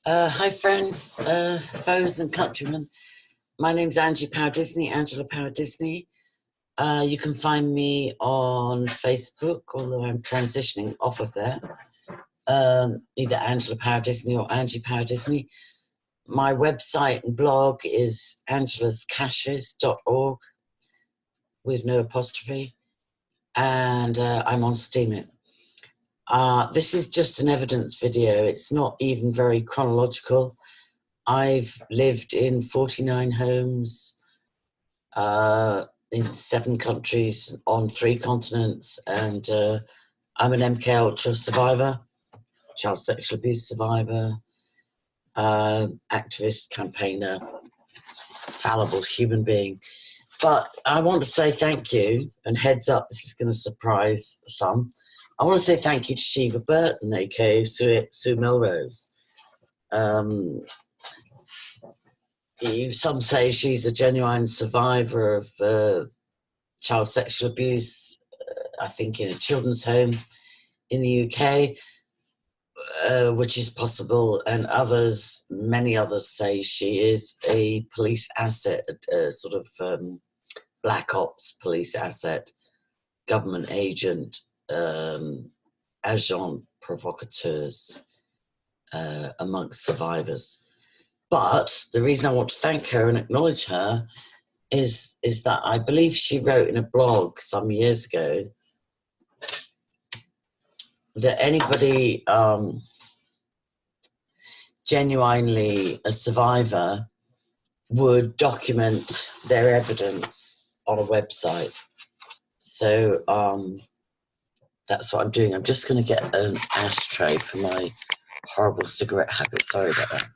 Hi friends, foes and countrymen. My name's Angie Power Disney, Angela Power Disney. You can find me on Facebook, although I'm transitioning off of there. Either Angela Power Disney or Angie Power Disney. My website and blog is angelascaches.org with no apostrophe. And I'm on Steemit. This is just an evidence video. It's not even very chronological. I've lived in 49 homes in 7 countries on 3 continents, and I'm an MK Ultra survivor, child sexual abuse survivor, activist, campaigner, fallible human being. But I want to say thank you, and heads up, this is going to surprise some. I want to say thank you to Sheva Burton, aka Sue Melrose. Some say she's a genuine survivor of child sexual abuse, I think in a children's home in the UK, which is possible, and others, many others say she is a police asset, a sort of black ops police asset, government agent, agent provocateurs amongst survivors. But the reason I want to thank her and acknowledge her is that I believe she wrote in a blog some years ago that anybody genuinely a survivor would document their evidence on a website. So that's what I'm doing. I'm just going to get an ashtray for my horrible cigarette habit. Sorry about that.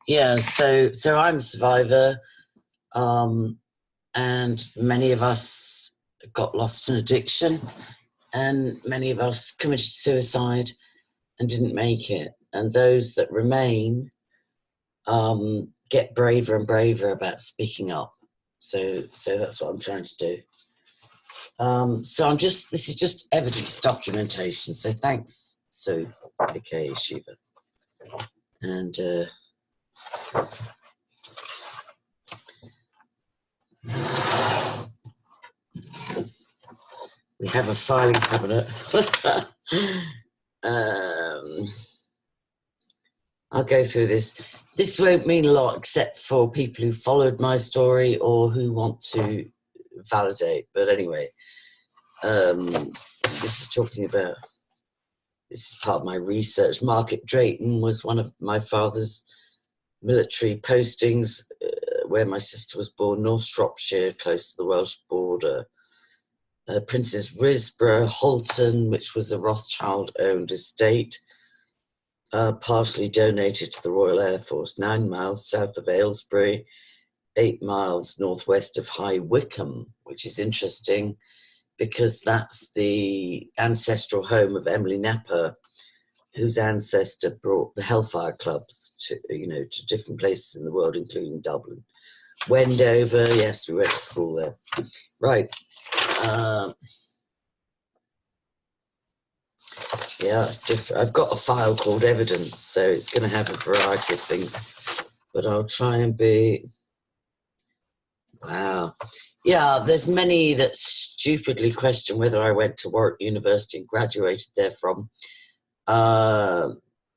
Yeah, so I'm a survivor, and many of us got lost in addiction, and many of us committed suicide and didn't make it. And those that remain get braver and braver about speaking up. So that's what I'm trying to do. So this is just evidence documentation. So thanks, Sue, aka Sheva. And we have a filing cabinet. I'll go through this. This won't mean a lot except for people who followed my story or who want to validate. But anyway, this is talking about, this is part of my research. Market Drayton was one of my father's military postings where my sister was born, North Shropshire, close to the Welsh border. Princess Risborough, Holton, which was a Rothschild-owned estate, partially donated to the Royal Air Force, 9 miles south of Aylesbury, 8 miles northwest of High Wycombe, which is interesting because that's the ancestral home of Emily Napper, whose ancestor brought the Hellfire clubs to, to different places in the world, including Dublin. Wendover, yes, we went to school there. Right. Yeah, it's different. I've got a file called evidence, so it's going to have a variety of things, but I'll try and be, wow. Yeah, there's many that stupidly question whether I went to Warwick University and graduated therefrom.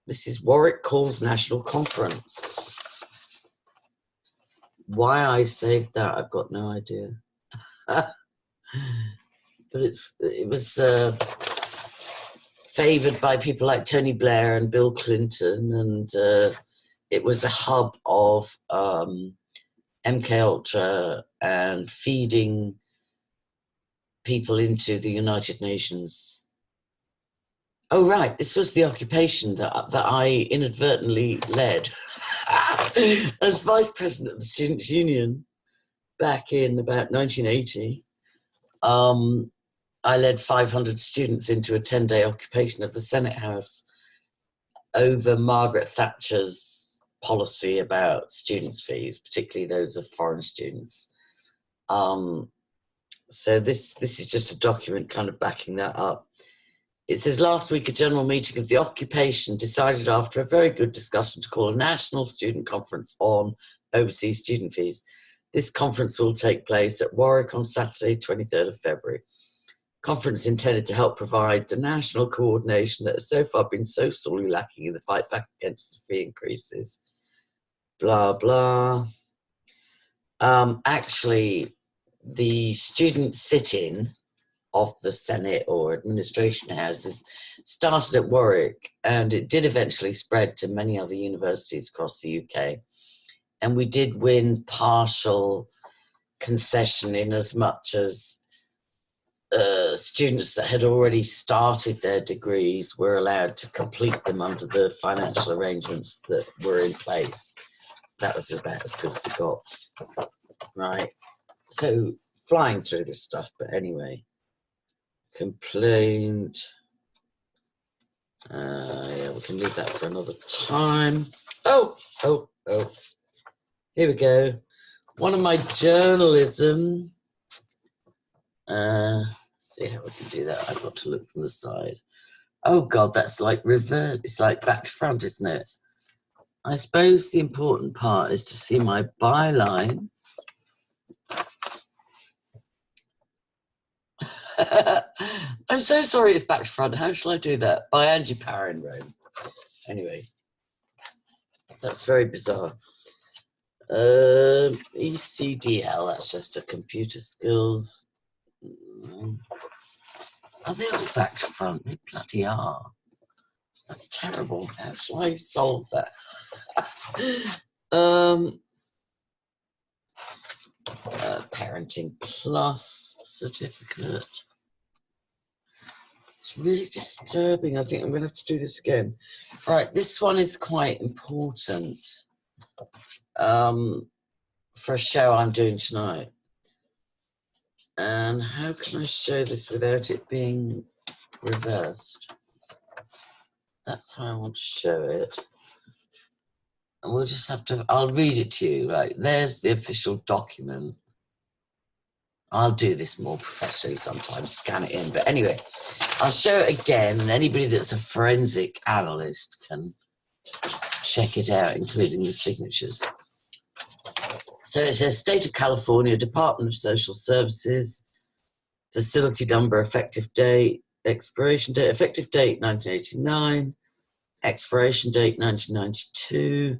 This is Warwick Calls National Conference. Why I saved that, I've got no idea. But it was favoured by people like Tony Blair and Bill Clinton, and it was a hub of MK Ultra and feeding people into the United Nations. Oh right, this was the occupation that I inadvertently led as vice president of the Students' Union back in about 1980. I led 500 students into a 10-day occupation of the Senate House over Margaret Thatcher's policy about students' fees, particularly those of foreign students. So this is just a document kind of backing that up. It says, last week a general meeting of the occupation decided after a very good discussion to call a national student conference on overseas student fees. This conference will take place at Warwick on Saturday, 23rd of February. Conference intended to help provide the national coordination that has so far been so sorely lacking in the fight back against the fee increases. Blah, blah. Actually, the student sit-in of the Senate or administration houses started at Warwick, and it did eventually spread to many other universities across the UK. And we did win partial concession in as much as students that had already started their degrees were allowed to complete them under the financial arrangements that were in place. That was about as good as it got, right? So flying through this stuff, but anyway. Complaint. Yeah, we can leave that for another time. Oh. Here we go. One of my journalism. See how we can do that. I've got to look from the side. Oh God, that's like reverse. It's like back to front, isn't it? I suppose the important part is to see my byline. I'm so sorry it's back to front. How shall I do that? By Angie Power in Rome. Anyway, that's very bizarre. ECDL, that's just a computer skills. Are they all back to front? They bloody are. That's terrible. How shall I solve that? Parenting Plus certificate. It's really disturbing. I think I'm going to have to do this again. All right, this one is quite important for a show I'm doing tonight. And how can I show this without it being reversed? That's how I want to show it. And we'll just have to, I'll read it to you. Right, there's the official document. I'll do this more professionally sometimes, scan it in. But anyway, I'll show it again, and anybody that's a forensic analyst can check it out, including the signatures. So it says State of California, Department of Social Services, facility number, effective date, expiration date, effective date 1989, expiration date 1992.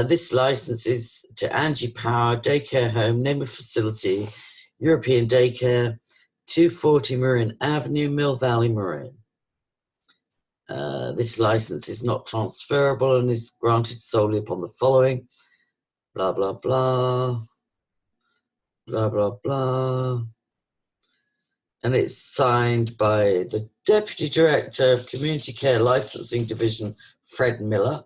This license is to Angie Power, daycare home, name of facility, European Daycare, 240 Marin Avenue, Mill Valley, Marin. This license is not transferable and is granted solely upon the following. Blah, blah, blah. Blah, blah, blah. And it's signed by the Deputy Director of Community Care Licensing Division, Fred Miller,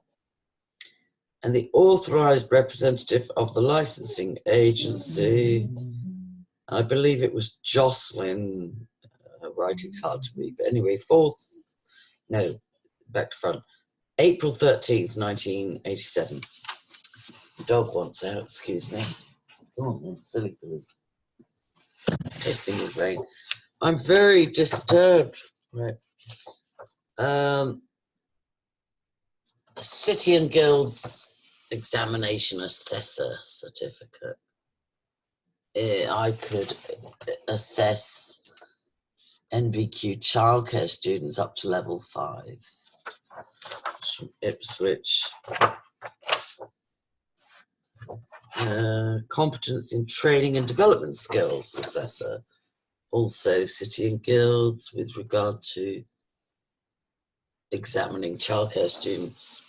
and the authorised representative of the licensing agency. I believe it was Jocelyn. Her writing's hard to read, but anyway, back to front. April 13th, 1987. The dog wants out, excuse me. Go on then, silly Billy. Pissing with rain. I'm very disturbed. Right. City and Guilds Examination Assessor Certificate. I could assess NVQ childcare students up to level 5. From Ipswich. Competence in training and development skills assessor. Also City and Guilds with regard to examining childcare students.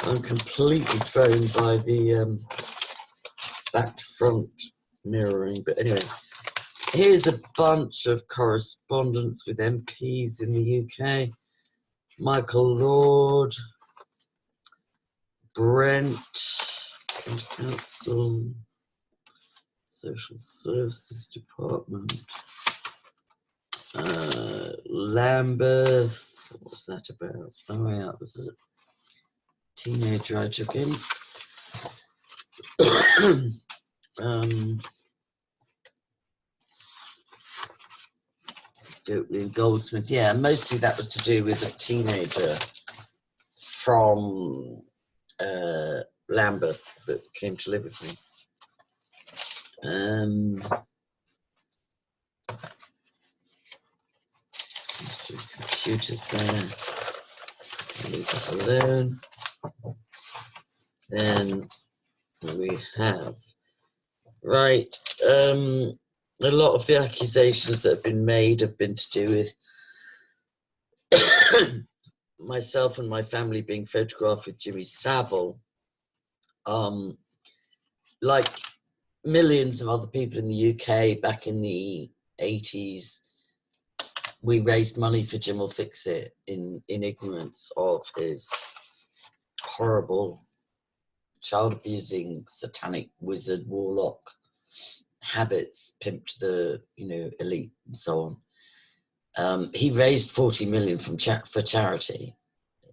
I'm completely thrown by the back to front mirroring, but anyway, here's a bunch of correspondence with MPs in the UK. Michael Lord, Brent, Council, Social Services Department. Lambeth, what was that about? Oh yeah, this is a teenager I took in. Dotley and Goldsmith, yeah, mostly that was to do with a teenager from Lambeth that came to live with me. Computers there. Leave us alone. Then we have a lot of the accusations that have been made have been to do with myself and my family being photographed with Jimmy Savile. Like millions of other people in the UK back in the 80s, we raised money for Jim Will Fix It in ignorance of his horrible child abusing satanic wizard warlock habits, pimped the elite and so on. He raised 40 million for charity,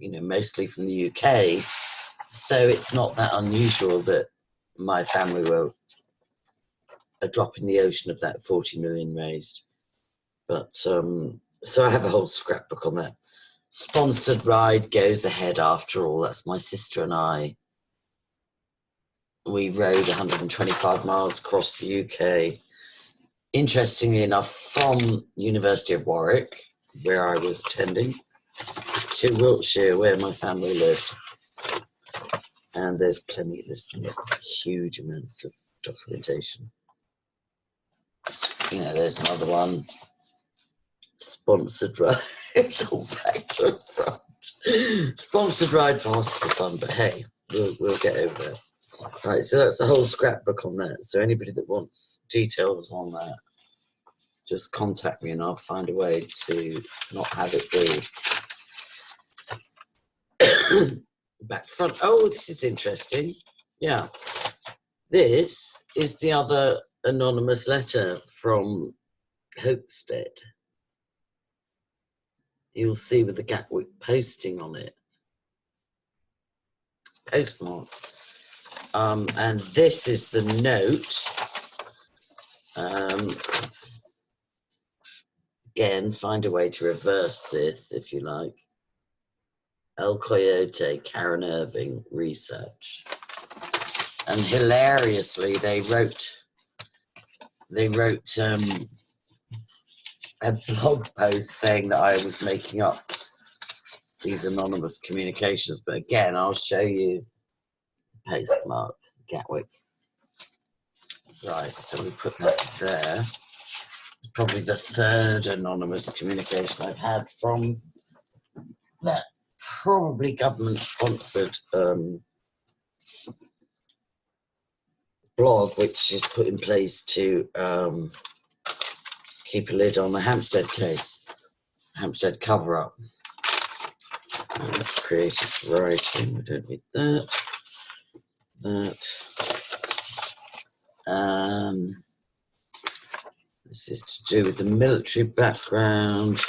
mostly from the UK. So it's not that unusual that my family were a drop in the ocean of that 40 million raised. But so I have a whole scrapbook on that. Sponsored ride goes ahead after all. That's my sister and I. We rode 125 miles across the UK. Interestingly enough, from University of Warwick, where I was attending, to Wiltshire, where my family lived. And there's huge amounts of documentation. So, there's another one. Sponsored ride. It's all back to front. Sponsored ride for hospital fund, but hey, we'll get over there. Right, so that's a whole scrapbook on that. So anybody that wants details on that, just contact me and I'll find a way to not have it be back front. Oh, this is interesting. Yeah. This is the other anonymous letter from Hampstead. You'll see with the Gatwick posting on it. Postmark. And this is the note. Again, find a way to reverse this if you like. El Coyote, Karen Irving, research. And hilariously, they wrote a blog post saying that I was making up these anonymous communications. But again, I'll show you postmark, Gatwick. Right, so we put that there. It's probably the third anonymous communication I've had from that probably government-sponsored blog, which is put in place to keep a lid on the Hampstead case, Hampstead cover-up. Creative writing, we don't need that. This is to do with the military background.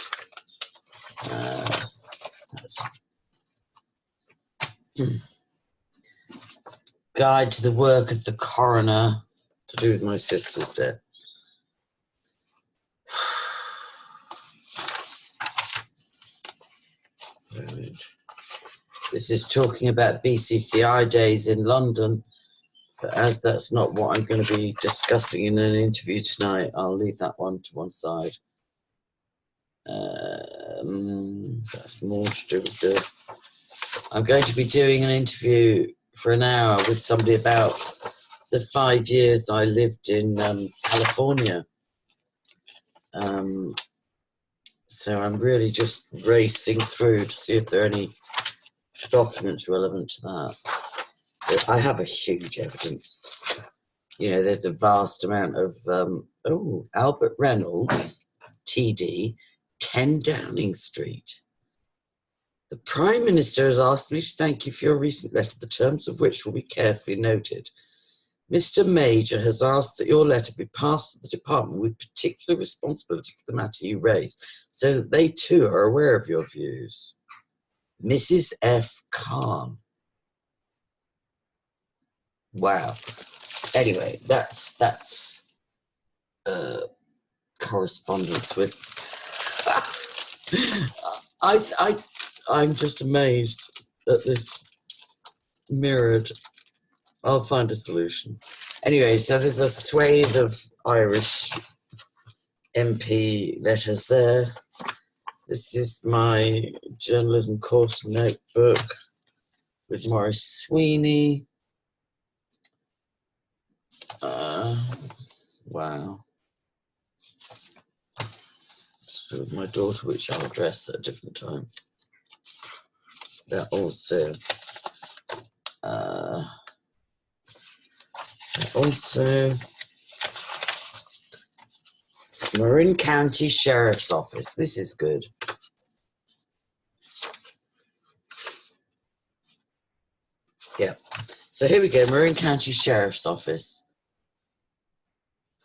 Guide to the work of the coroner to do with my sister's death. This is talking about BCCI days in London, but as that's not what I'm going to be discussing in an interview tonight, I'll leave that one to one side. That's more to do with the... I'm going to be doing an interview for an hour with somebody about the 5 years I lived in California. So I'm really just racing through to see if there are any documents relevant to that. But I have a huge evidence. There's a vast amount of, Albert Reynolds, TD, 10 Downing Street. The Prime Minister has asked me to thank you for your recent letter, the terms of which will be carefully noted. Mr. Major has asked that your letter be passed to the department with particular responsibility for the matter you raise, so that they too are aware of your views. Mrs. F. Khan. Wow. Anyway, that's correspondence with. I'm just amazed at this mirrored. I'll find a solution. Anyway, so there's a swathe of Irish MP letters there. This is my journalism course notebook with Maurice Sweeney. Wow. So with my daughter, which I'll address at a different time. That also. Marin County Sheriff's Office. This is good. Yeah. So here we go, Marin County Sheriff's Office.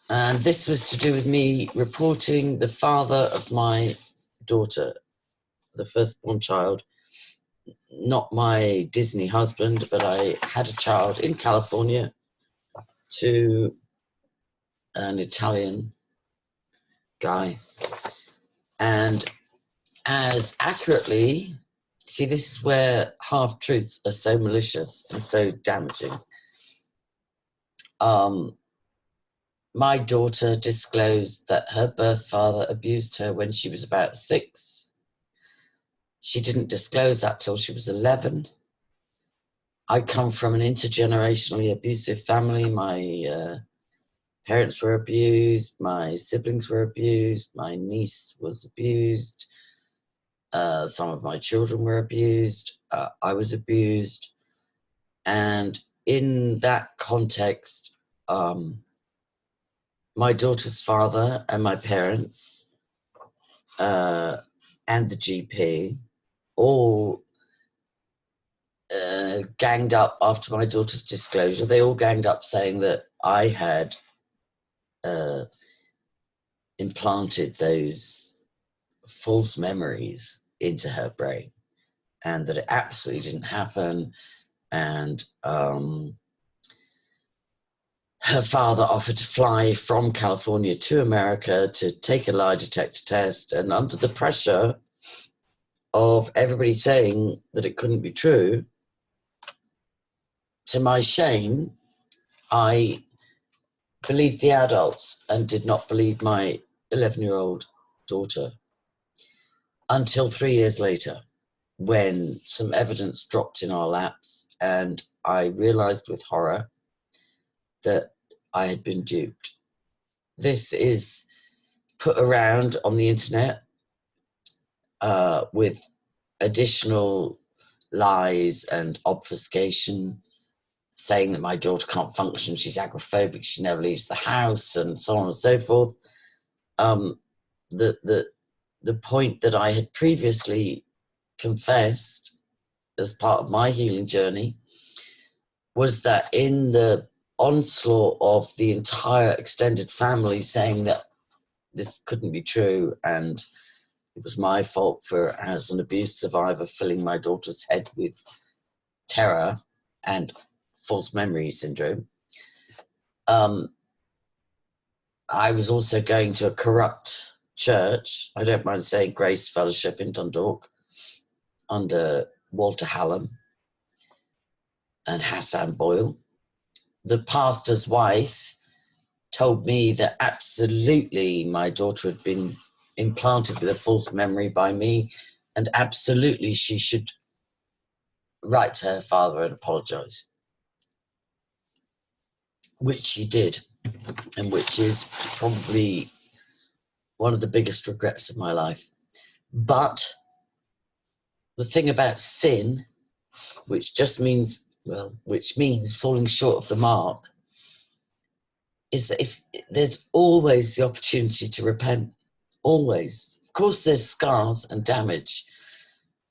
And this was to do with me reporting the father of my daughter, the firstborn child, not my Disney husband, but I had a child in California to an Italian guy. And as accurately, see, this is where half-truths are so malicious and so damaging. My daughter disclosed that her birth father abused her when she was about 6. She didn't disclose that till she was 11. I come from an intergenerationally abusive family. My parents were abused. My siblings were abused. My niece was abused. Some of my children were abused. I was abused. And in that context, my daughter's father and my parents and the GP all ganged up after my daughter's disclosure. They all ganged up saying that I had implanted those false memories into her brain and that it absolutely didn't happen. And her father offered to fly from California to America to take a lie detector test, and under the pressure of everybody saying that it couldn't be true, to my shame, I believed the adults and did not believe my 11-year-old daughter until 3 years later, when some evidence dropped in our laps and I realized with horror that I had been duped. This is put around on the internet with additional lies and obfuscation, saying that my daughter can't function, she's agoraphobic, she never leaves the house, and so on and so forth. The point that I had previously confessed as part of my healing journey was that in the onslaught of the entire extended family saying that this couldn't be true and it was my fault for, as an abuse survivor, filling my daughter's head with terror and false memory syndrome, I was also going to a corrupt church, I don't mind saying Grace Fellowship in Dundalk, under Walter Hallam and Hassan Boyle. The pastor's wife told me that absolutely my daughter had been implanted with a false memory by me, and absolutely she should write to her father and apologize, which she did, and which is probably one of the biggest regrets of my life. But the thing about sin, which just means, well, which means falling short of the mark, is that if there's always the opportunity to repent, always. Of course, there's scars and damage,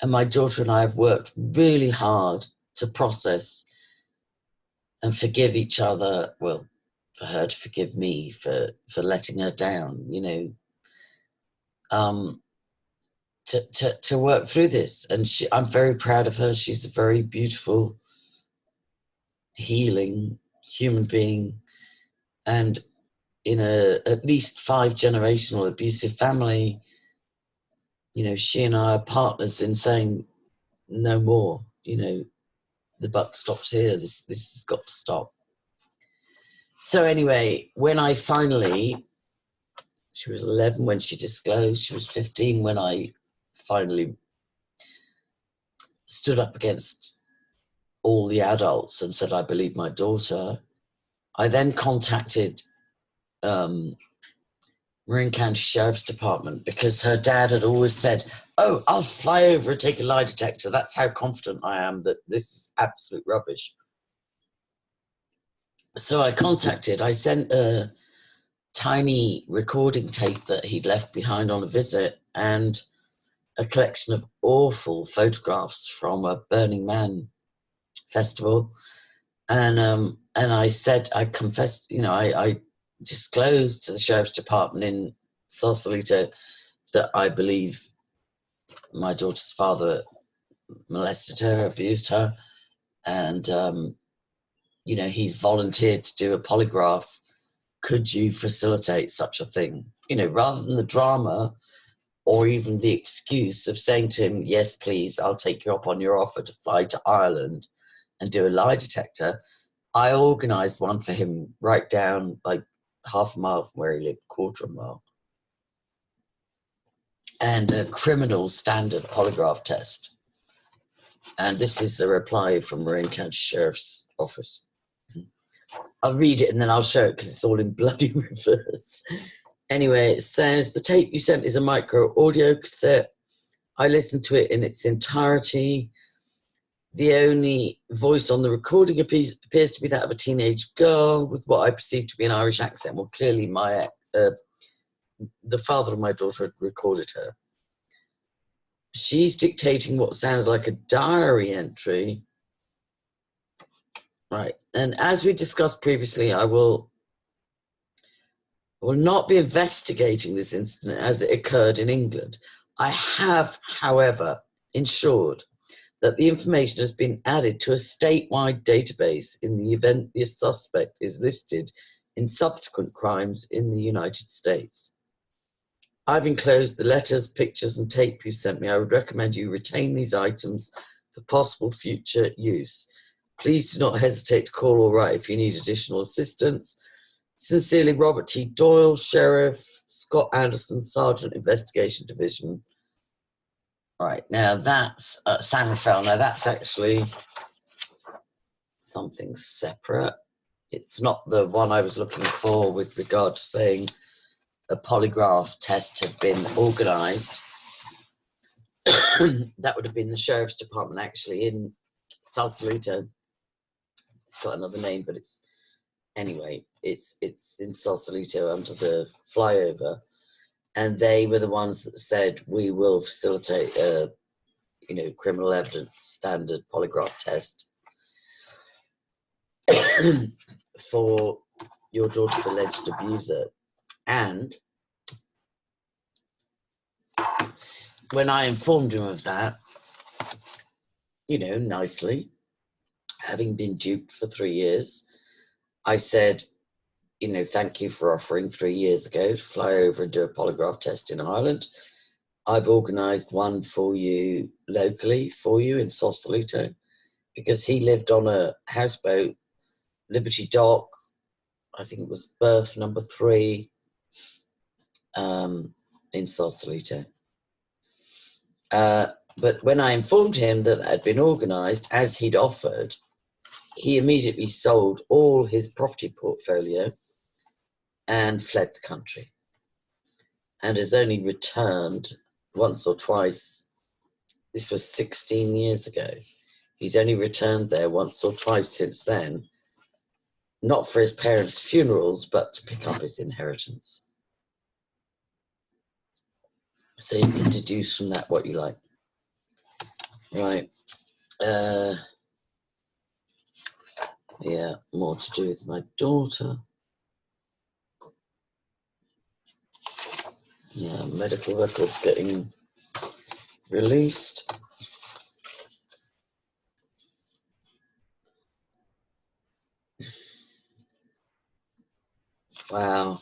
and my daughter and I have worked really hard to process and forgive each other. Well, for her to forgive me for letting her down, you know, to work through this. And I'm very proud of her. She's a very beautiful, healing human being, and in a at least 5-generational abusive family, you know, she and I are partners in saying no more. You know, the buck stops here. This has got to stop. So anyway, when I finally, she was 11 when she disclosed, she was 15 when I finally stood up against all the adults and said I believe my daughter. I then contacted Marin County Sheriff's Department, because her dad had always said, oh, I'll fly over and take a lie detector. That's how confident I am that this is absolute rubbish. So I sent a tiny recording tape that he'd left behind on a visit, and a collection of awful photographs from a Burning Man festival. And I said, I confessed, you know, I disclosed to the Sheriff's Department in Sausalito that I believe my daughter's father molested her, abused her, and you know, he's volunteered to do a polygraph. Could you facilitate such a thing? You know, rather than the drama or even the excuse of saying to him, yes, please, I'll take you up on your offer to fly to Ireland and do a lie detector, I organised one for him right down like half a mile from where he lived, quarter of a mile, and a criminal standard polygraph test. And this is a reply from Marin County Sheriff's Office. I'll read it and then I'll show it because it's all in bloody reverse. Anyway, it says, the tape you sent is a micro audio cassette. I listened to it in its entirety. The only voice on the recording appears to be that of a teenage girl with what I perceive to be an Irish accent. Well, clearly the father of my daughter had recorded her. She's dictating what sounds like a diary entry. Right, and as we discussed previously, I will not be investigating this incident as it occurred in England. I have, however, ensured that the information has been added to a statewide database in the event the suspect is listed in subsequent crimes in the United States. I've enclosed the letters, pictures, and tape you sent me. I would recommend you retain these items for possible future use. Please do not hesitate to call or write if you need additional assistance. Sincerely, Robert T. Doyle, Sheriff, Scott Anderson, Sergeant, Investigation Division. All right, now that's San Rafael. Now that's actually something separate. It's not the one I was looking for with regard to saying a polygraph test had been organised. That would have been the Sheriff's Department, actually, in Sausalito. It's got another name, but it's anyway. It's in Sausalito under the flyover, and they were the ones that said we will facilitate a, you know, criminal evidence standard polygraph test for your daughter's alleged abuser. And when I informed him of that, you know, nicely, having been duped for 3 years, I said, you know, thank you for offering 3 years ago to fly over and do a polygraph test in Ireland. I've organised one for you locally for you in Sausalito, because he lived on a houseboat, Liberty Dock, I think it was berth number 3, in Sausalito. But when I informed him that it had been organised as he'd offered, he immediately sold all his property portfolio and fled the country, and has only returned once or twice. This was 16 years ago. He's only returned there once or twice since then, not for his parents' funerals, but to pick up his inheritance. So you can deduce from that what you like. Right. Yeah, Yeah, more to do with my daughter. Yeah, medical records getting released. Wow.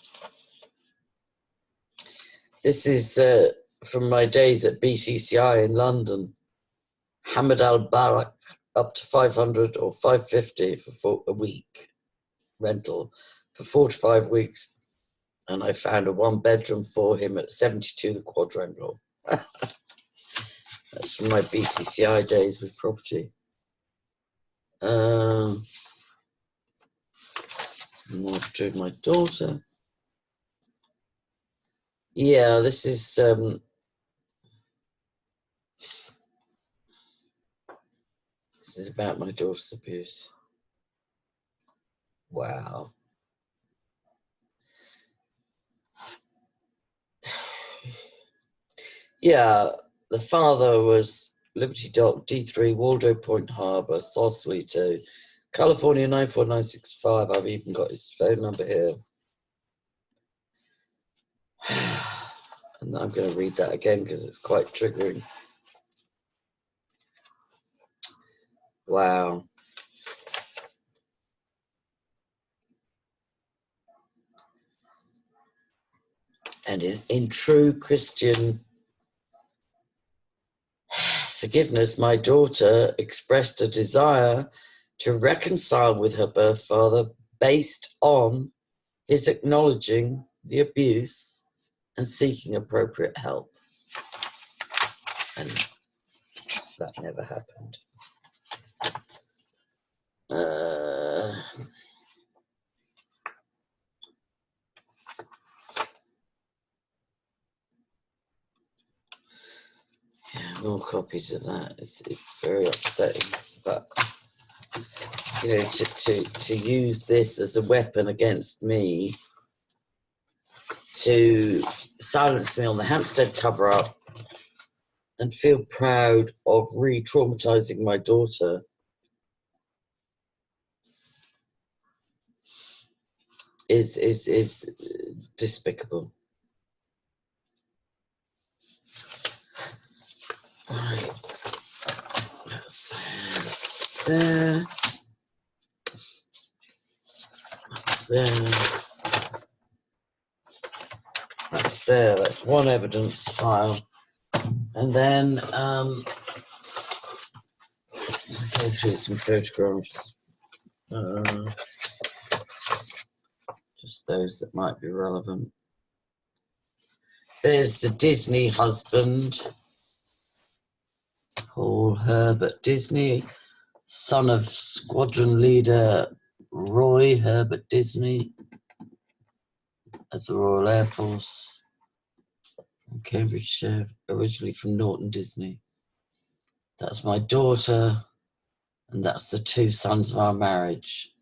This is from my days at BCCI in London. Hamad al-Barak, up to 500 or 550 for a week rental for 4 to 5 weeks. And I found a 1-bedroom for him at 72 the quadrangle. That's from my BCCI days with property. More to do with my daughter. Yeah, this is about my daughter's abuse. Wow. Yeah, the father was Liberty Dock, D3, Waldo Point Harbour, Sausalito, California 94965. I've even got his phone number here. And I'm going to read that again because it's quite triggering. Wow. And in true Christian forgiveness, my daughter expressed a desire to reconcile with her birth father based on his acknowledging the abuse and seeking appropriate help. And that never happened. Yeah, more copies of that. It's very upsetting, but you know, to use this as a weapon against me, to silence me on the Hampstead cover-up, and feel proud of re-traumatizing my daughter. Is despicable. Right. That's there. That's there. That's one evidence file. And then I'll go through some photographs. Just those that might be relevant. There's the Disney husband, Paul Herbert Disney, son of squadron leader Roy Herbert Disney of the Royal Air Force from Cambridgeshire, originally from Norton Disney. That's my daughter, and that's the 2 sons of our marriage.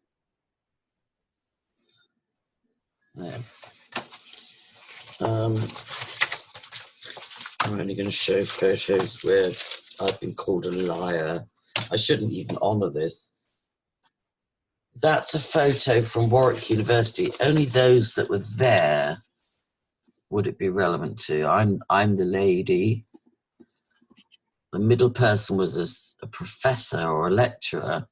There. I'm only going to show photos where I've been called a liar. I shouldn't even honour this. That's a photo from Warwick University. Only those that were there would it be relevant to. I'm the lady. The middle person was a professor or a lecturer,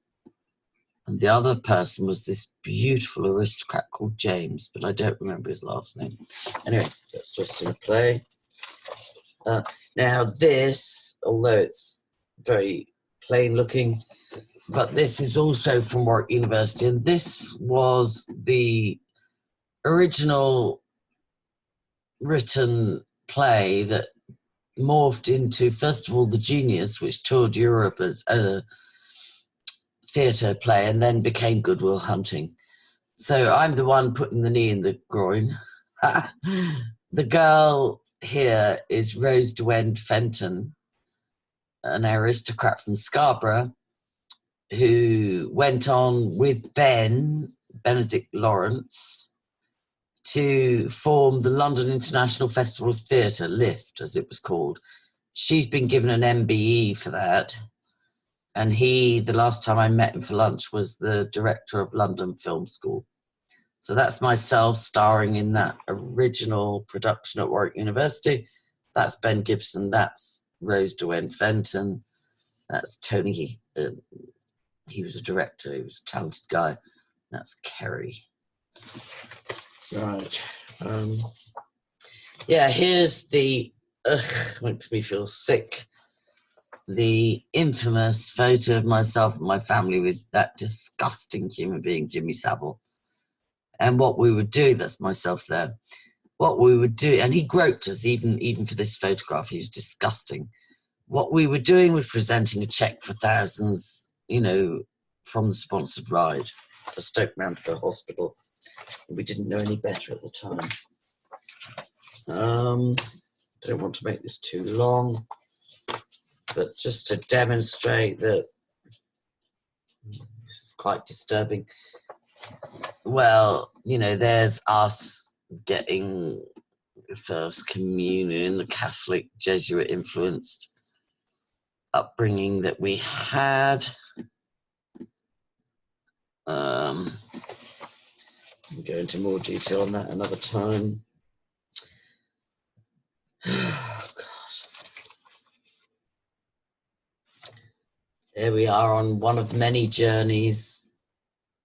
and the other person was this beautiful aristocrat called James, but I don't remember his last name. Anyway, that's just in a play. Now this, although it's very plain looking, but this is also from Warwick University, and this was the original written play that morphed into, first of all, The Genius, which toured Europe as a theatre play and then became Good Will Hunting. So I'm the one putting the knee in the groin. The girl here is Rose Dwend Fenton, an aristocrat from Scarborough, who went on with Benedict Lawrence, to form the London International Festival of Theatre, LIFT, as it was called. She's been given an MBE for that. And he, the last time I met him for lunch, was the director of London Film School. So that's myself starring in that original production at Warwick University. That's Ben Gibson. That's Rose Derwent-Fenton. That's Tony. He was a director. He was a talented guy. That's Kerry. Right. Yeah, here's the, makes me feel sick, the infamous photo of myself and my family with that disgusting human being, Jimmy Savile. And what we would do, that's myself there, what we would do, and he groped us even for this photograph, he was disgusting. What we were doing was presenting a cheque for thousands, you know, from the sponsored ride for Stoke Mandeville Hospital. We didn't know any better at the time. Don't want to make this too long, but just to demonstrate that this is quite disturbing. Well, you know, there's us getting the first communion in the Catholic Jesuit influenced upbringing that we had. I'll go into more detail on that another time. Oh, God. There we are on one of many journeys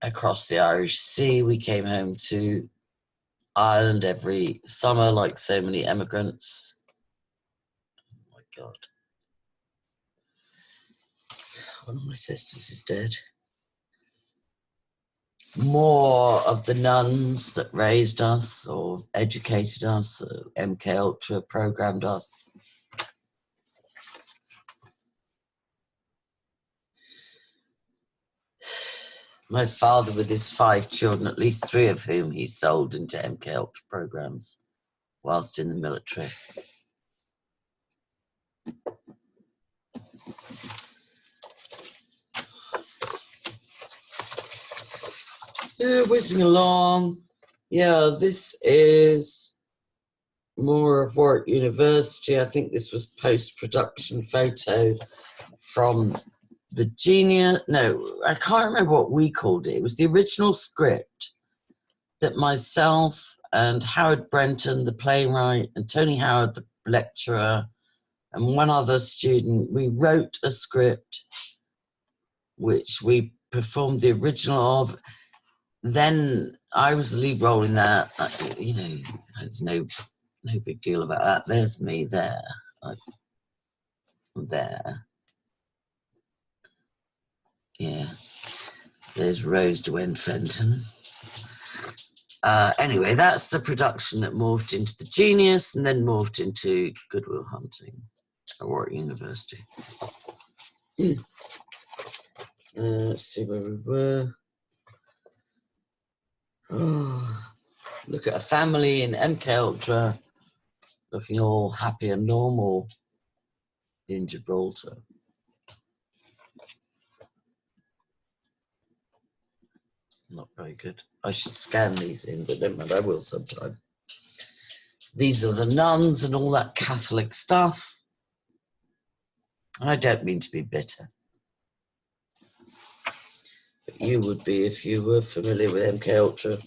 across the Irish Sea. We came home to Ireland every summer, like so many emigrants. Oh my God. One of my sisters is dead. More of the nuns that raised us or educated us, MK Ultra programmed us. My father with his 5 children, at least 3 of whom he sold into MK Ultra programs whilst in the military. Yeah, whizzing along. Yeah, this is more of Warwick University. I think this was post-production photo from the Genius. No, I can't remember what we called it. It was the original script that myself and Howard Brenton, the playwright, and Tony Howard, the lecturer, and one other student, we wrote a script which we performed the original of. Then I was the lead role in that. You know, there's no big deal about that. There's me there. I'm there. Yeah. There's Rose Derwent-Fenton. Anyway, that's the production that morphed into The Genius and then morphed into Good Will Hunting at Warwick University. Let's see where we were. Oh, look at a family in MK Ultra looking all happy and normal in Gibraltar. It's not very good. I should scan these in, but don't mind, I will sometime. These are the nuns and all that Catholic stuff. I don't mean to be bitter. But you would be if you were familiar with MK Ultra.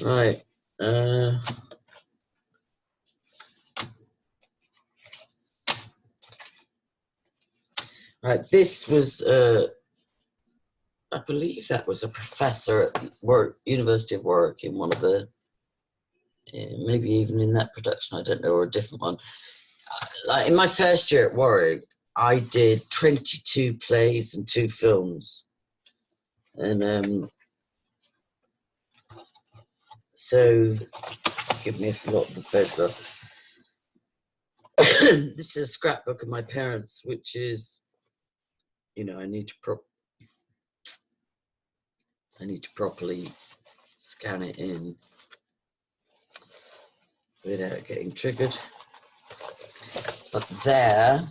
Right. Right, this was, I believe that was a professor at University of Warwick in one of the, maybe even in that production, I don't know, or a different one. Like in my first year at Warwick, I did 22 plays and 2 films. And so, give me a lot of the photograph. This is a scrapbook of my parents, which is, you know, I need to properly scan it in without getting triggered. But there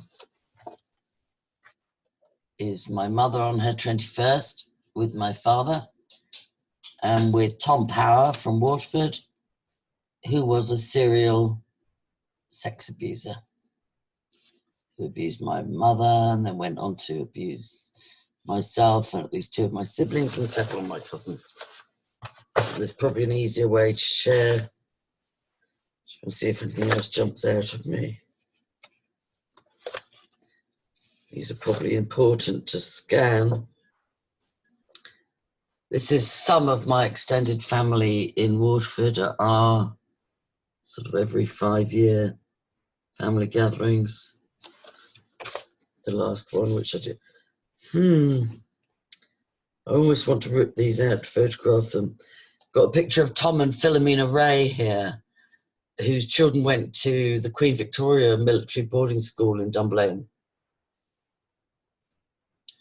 is my mother on her 21st with my father and with Tom Power from Waterford, who was a serial sex abuser. who abused my mother and then went on to abuse myself and at least 2 of my siblings and several of my cousins. There's probably an easier way to share. Let's see if anything else jumps out of me. These are probably important to scan. This is some of my extended family in Waterford at our sort of every 5-year family gatherings. The last one, which I did. I almost want to rip these out to photograph them. Got a picture of Tom and Philomena Ray here, whose children went to the Queen Victoria military boarding school in Dunblane,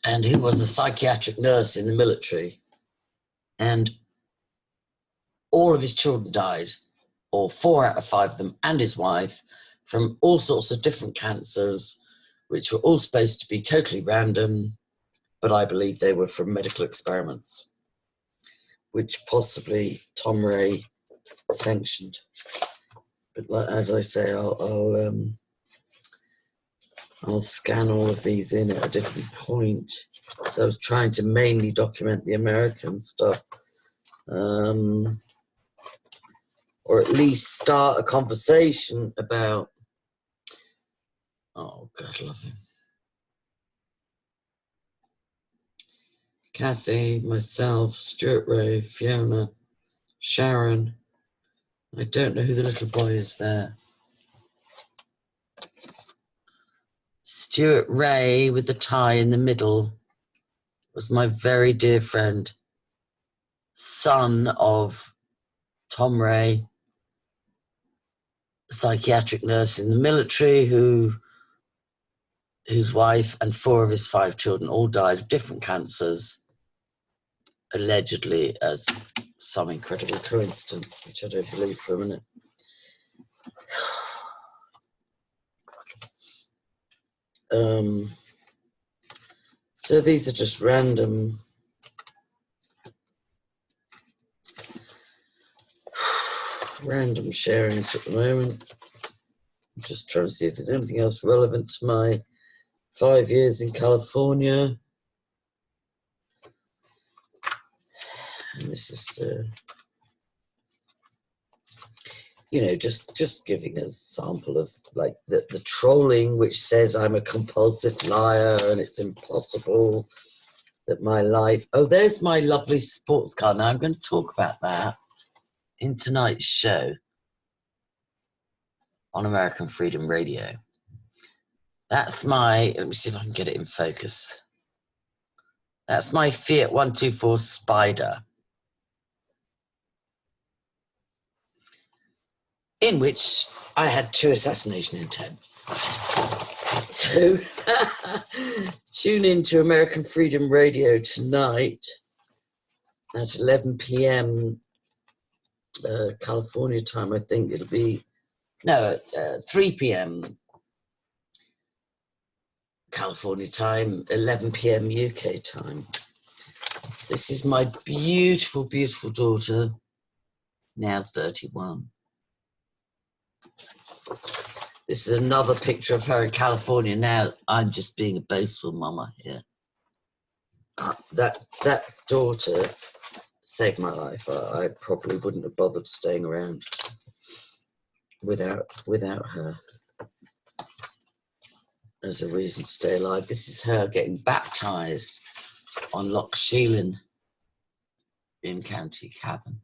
and who was a psychiatric nurse in the military. And all of his children died, or 4 out of 5 of them, and his wife, from all sorts of different cancers, which were all supposed to be totally random, but I believe they were from medical experiments, which possibly Tom Ray sanctioned. But like, as I say, I'll scan all of these in at a different point. So I was trying to mainly document the American stuff, or at least start a conversation about, oh, God love him. Kathy, myself, Stuart Ray, Fiona, Sharon. I don't know who the little boy is there. Stuart Ray with the tie in the middle was my very dear friend, son of Tom Ray, a psychiatric nurse in the military whose wife and 4 of his 5 children all died of different cancers, allegedly as some incredible coincidence, which I don't believe for a minute. So these are just random sharings at the moment. I'm just trying to see if there's anything else relevant to my 5 years in California. And this is, you know, just giving a sample of like the trolling, which says I'm a compulsive liar and it's impossible that my life. Oh, there's my lovely sports car. Now I'm going to talk about that in tonight's show on American Freedom Radio. That's my, let me see if I can get it in focus. That's my Fiat 124 Spider, in which I had 2 assassination attempts. So tune in to American Freedom Radio tonight at 11 p.m. California time. I think it'll be, no, 3 p.m. California time, 11 p.m. UK time. This is my beautiful, beautiful daughter, now 31. This is another picture of her in California. Now I'm just being a boastful mama here. That daughter saved my life. I probably wouldn't have bothered staying around without her as a reason to stay alive. This is her getting baptised on Loch Sheelin in County Cavan.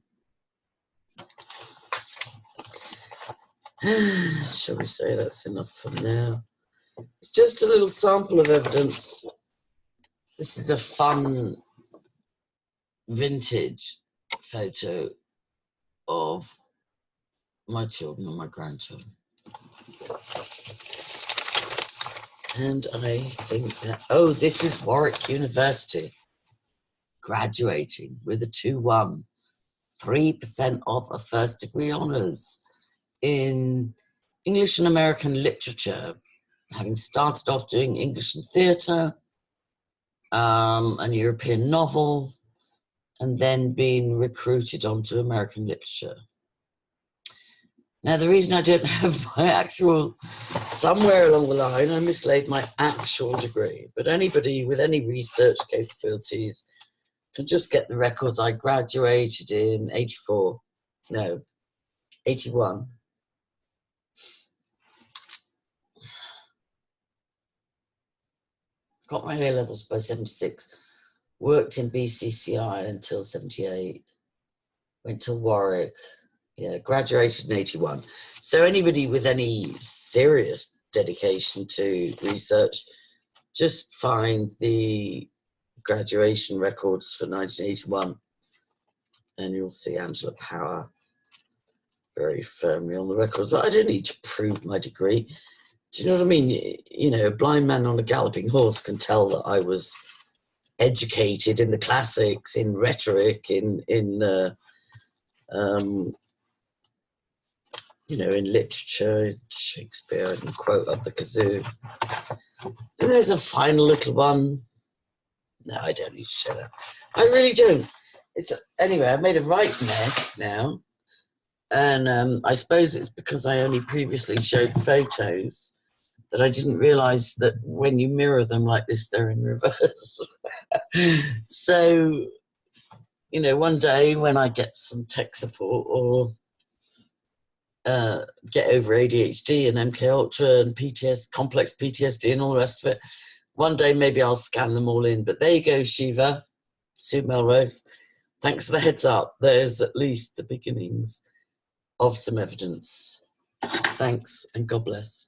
Shall we say that's enough for now? It's just a little sample of evidence. This is a fun vintage photo of my children and my grandchildren. And I think that, oh, this is Warwick University, graduating with a 2-1, 3% off a first degree honours in English and American literature, having started off doing English and theatre, and European novel, and then being recruited onto American literature. Now, the reason I don't have my actual, somewhere along the line, I mislaid my actual degree, but anybody with any research capabilities can just get the records. I graduated in 84, no, 81. Got my A-levels by 76, worked in BCCI until 78, went to Warwick, yeah, graduated in 81. So anybody with any serious dedication to research, just find the graduation records for 1981 and you'll see Angela Power very firmly on the records. But I don't need to prove my degree. Do you know what I mean? You know, a blind man on a galloping horse can tell that I was educated in the classics, in rhetoric, in you know, in literature, Shakespeare, I can quote up the kazoo. And there's a final little one. No, I don't need to show that. I really don't. Anyway, I've made a right mess now. And I suppose it's because I only previously showed photos that I didn't realise that when you mirror them like this, they're in reverse. So, you know, one day when I get some tech support or get over ADHD and MK Ultra and PTSD, complex PTSD and all the rest of it, one day maybe I'll scan them all in. But there you go, Sheva, Sue Melrose. Thanks for the heads up. There's at least the beginnings of some evidence. Thanks and God bless.